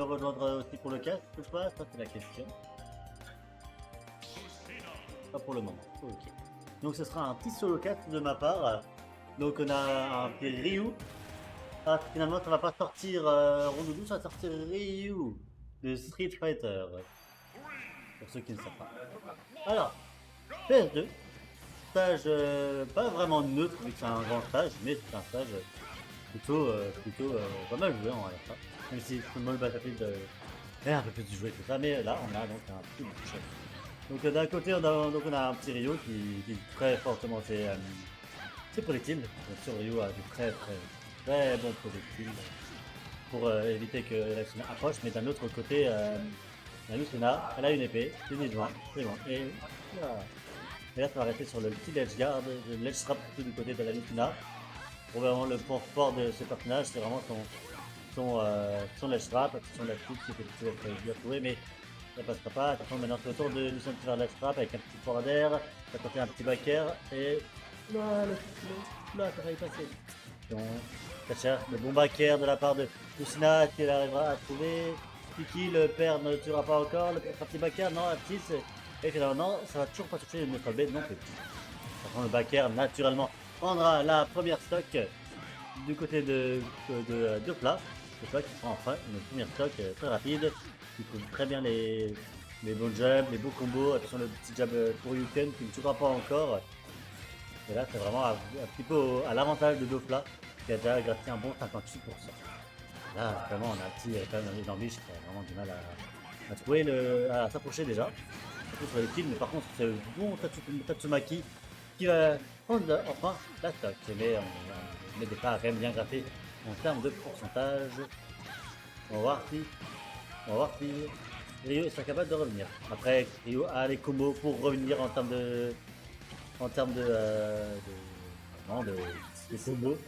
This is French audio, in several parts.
rejoindre aussi pour le casque ou pas? Ça c'est la question. Pas pour le moment. Ok. Donc ce sera un petit solo 4 de ma part. Donc on a un petit Ryu. Ah, finalement ça va pas sortir Rondoudou, ça va sortir Ryu de Street Fighter. Pour ceux qui ne savent pas. Alors, PS2. Stage pas vraiment neutre vu que c'est un grand stage, mais c'est un stage plutôt pas mal joué en vrai. Même si tout le monde Battlefield est un peu plus joué que ça, mais là on a donc un petit match. Donc d'un côté on a un petit Ryo qui très fortement ses projectiles. Bien sûr Ryo a de très bons projectiles pour éviter que la Luna approche, mais d'un autre côté la Luna elle a une épée, une joint, c'est bon. Et voilà. Et là, ça va rester sur le petit ledge guard, le ledge strap du côté de la Luna. Pour vraiment le point fort de ce personnage, c'est vraiment son ledge strap, son ledge strap qui peut être bien trouvé, mais ça passera pas. Attention, maintenant c'est au tour de Lucien qui va ledge strap avec un petit fort d'air, ça contient un petit backer, et là, ça va y passer. Donc, ça cherche le bon backer de la part de Lucina qui arrivera à trouver. Kiki, le père ne tuera pas encore, le petit backer, non, la petite. Et finalement, ça va toujours pas toucher notre B non plus. Par contre, le backer, naturellement, prendra la première stock du côté de Plat. C'est Plat qui prend enfin une première stock très rapide, qui trouve très bien les bons jabs, les beaux combos. Attention, le petit jab pour Yuken qui ne tuera pas encore. Et là, c'est vraiment un petit peu à l'avantage de Dofla qui a déjà gratté un bon 58%. Là, vraiment, on a un petit quand même une ambition qui a vraiment du mal à trouver à s'approcher déjà. Sur les kills, mais par contre c'est le bon Tatsumaki qui va prendre enfin la stock. Mais on met des pas quand même bien grattés en termes de pourcentage. On va voir si Ryo sera capable de revenir. Après Ryo a les combos pour revenir en termes de combos.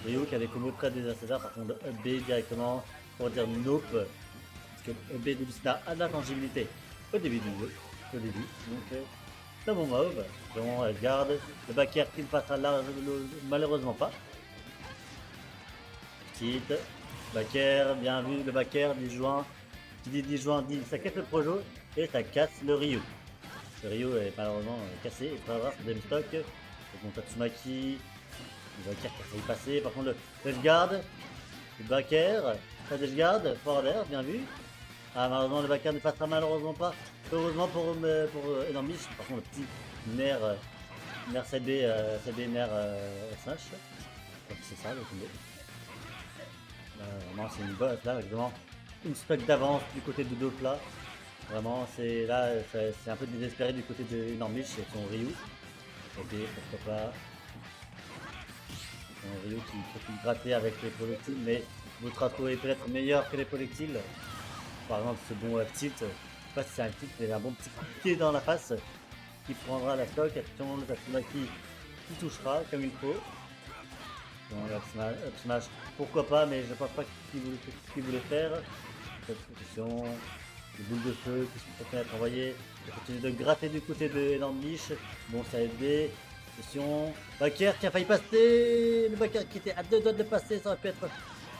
Ryo qui a des combos très désastreux, par contre up B directement pour dire nope. Parce que up B de Lucina a de la tangibilité au début du jeu. Donc c'est bon mauve, bon garde, le backer qui ne passera là malheureusement pas. Petite, backer, bien vu, le backer, 10 juin, qui dit 10 juin dit ça casse le projo et ça casse le Ryu. Le Ryu est malheureusement cassé, il faudra son deuxième stock, bon Tatsumaki, le backer qui a failli passer, par contre le guard, le backer, ça garde, fort d'air, bien vu. Ah malheureusement le backer ne passera malheureusement pas. Heureusement pour Enormis, par contre le petit nerf CB nerf SH. C'est ça le combo. Vraiment c'est une bosse là, vraiment une stock d'avance du côté de Dofla. Vraiment c'est là c'est un peu désespéré du côté de Enormis et son Ryu. Ok, pourquoi pas. Son Ryu qui peut gratter avec les projectiles, mais votre atro est peut-être meilleur que les projectiles. Par exemple ce bon tilt, je sais pas si c'est un tilt mais un bon petit coup de pied dans la face qui prendra la stock. Attention le Tatsumaki qui touchera comme il faut. Bon, up smash, pourquoi pas, mais je pense pas qu'il voulait faire. Attention, les boules de feu qui sont prêtes à être envoyées. Il continue de gratter du côté de Enormish. Bon ça a aidé. Attention, Baker qui a failli passer. Le Baker qui était à 2 doigts de passer, ça aurait pu être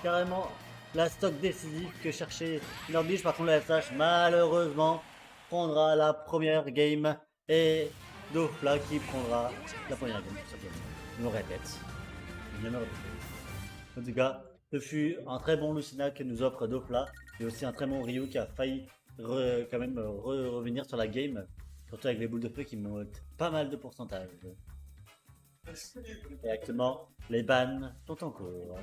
carrément la stock décisive que cherchait Enormish. Par contre la FH malheureusement prendra la première game et Dofla qui prendra la première game. Je me répète. En tout cas, ce fut un très bon Lucina que nous offre Dofla et aussi un très bon Ryu qui a failli quand même revenir sur la game, surtout avec les boules de feu qui montent pas mal de pourcentage. Et actuellement, les bans sont en cours.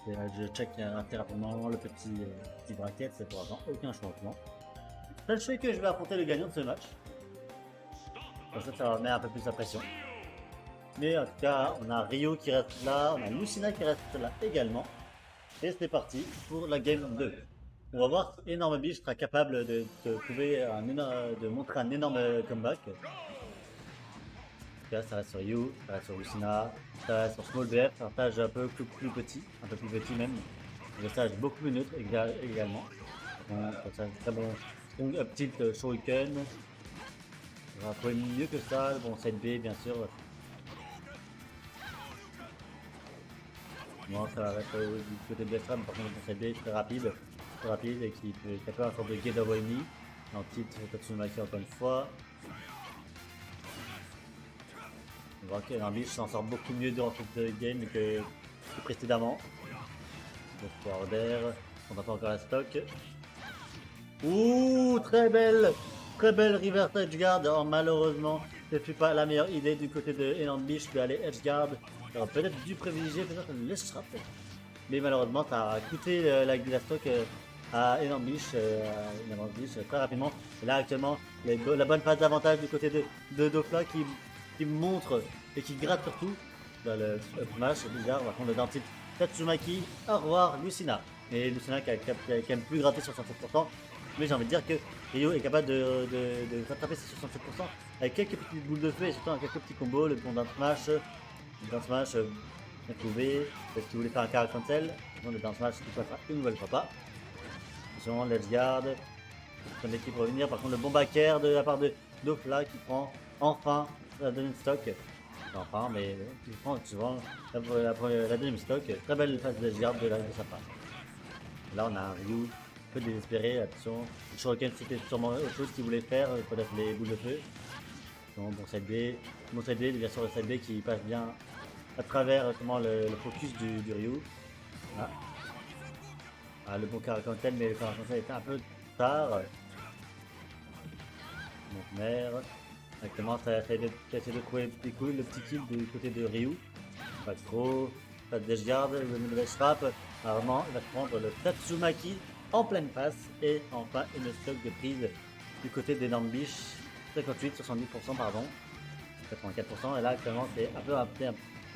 Et là, je check assez rapidement le petit bracket, c'est pour avoir aucun changement. Sachez que je vais affronter le gagnant de ce match. Comme ça va mettre un peu plus la pression. Mais en tout cas, on a Ryo qui reste là, on a Lucina qui reste là également. Et c'est parti pour la game 2. On va voir si Énorme Biche sera capable de montrer un énorme comeback. Là, ça reste sur Ryu, ça reste sur Lucina, ça reste sur Small BF, un stage un peu plus petit, un peu plus petit même. Un stage beaucoup plus neutre également. Donc, ça, très bon. Donc, un petit shuriken. On va trouver mieux que ça. Bon, cette B, bien sûr. Bon, ça va être du côté de Deathtrap, par contre, cette B très rapide et qui peut taper un sort de Gate of Enemy. En titre, Tatsumaki encore une fois. On voit qu'Enambish s'en sort beaucoup mieux durant cette game que précédemment. Donc, pouvoir d'air, on n'a pas encore la stock. Ouh, très belle reverse edgeguard. Oh, malheureusement, ce ne fut pas la meilleure idée du côté de Enambish de aller edgeguard. Alors peut-être dû privilégier peut-être le strap. Mais malheureusement, ça a coûté la stock à Enambish très rapidement. Et là actuellement, la bonne phase d'avantage du côté de Dofla qui montre et qui gratte surtout dans le match. C'est bizarre, par contre le dentiste Tatsumaki, au revoir Lucina. Et Lucina qui a quand même plus gratté sur 67%. Mais j'ai envie de dire que Ryo est capable de rattraper ces 67% avec quelques petites boules de feu et surtout avec quelques petits combos, le bon down smash bien trouvé, parce qu'il voulait faire un carré cancel, le down smash qui passera une nouvelle fois pas. Attention, let's guard, son équipe revenir, par contre le bon backer de la part de Dofla qui prend enfin la deuxième stock. Enfin, mais qui prend souvent la deuxième stock, très belle phase de guard de sa part. Là on a un Ryu peu désespéré, attention. Le Shuriken c'était sûrement autre chose qu'il voulait faire, peut-être les boules de feu. Donc bon side B, bien sûr le side B qui passe bien à travers le focus du Ryu. Ah, le bon Caracantel, mais le Caracantel était un peu tard. Donc mère. Exactement, ça essaie de trouver des couilles, le petit kill du côté de Ryu. Pas trop. Pas de dashguard, le nouvelle strap. Rarement, il va prendre le Tatsumaki en pleine face et enfin une stock de prise du côté des Nambish 70% pardon, 84%. Et là actuellement c'est un peu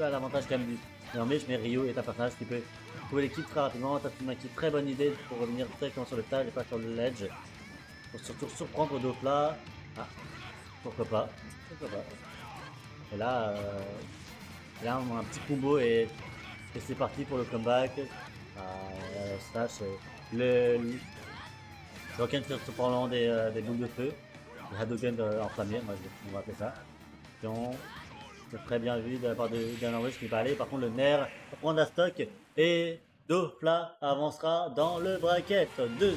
à l'avantage quand même du Nambish, mais Ryu est un personnage qui peut trouver l'équipe très rapidement. Tatsumaki, très bonne idée pour revenir directement sur le stage et pas sur le ledge pour surtout surprendre Dofla. Ah, pourquoi pas. Et là, on a un petit combo et c'est parti pour le comeback. Slash, le Shoryuken se prend des boules de feu, le Hadouken enflammé, moi on va appeler ça. Donc, c'est très bien vu de la part de Ganonwish qui va aller. Par contre, le nerf va prendre la stock et Dofla avancera dans le bracket 2-0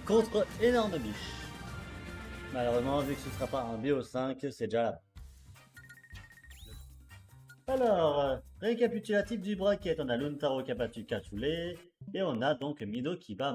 contre Enormebish. Malheureusement, vu que ce ne sera pas un BO5, c'est déjà là. Alors, récapitulatif du bracket, on a Luntaro qui a battu Katsule, et on a donc Mido qui bat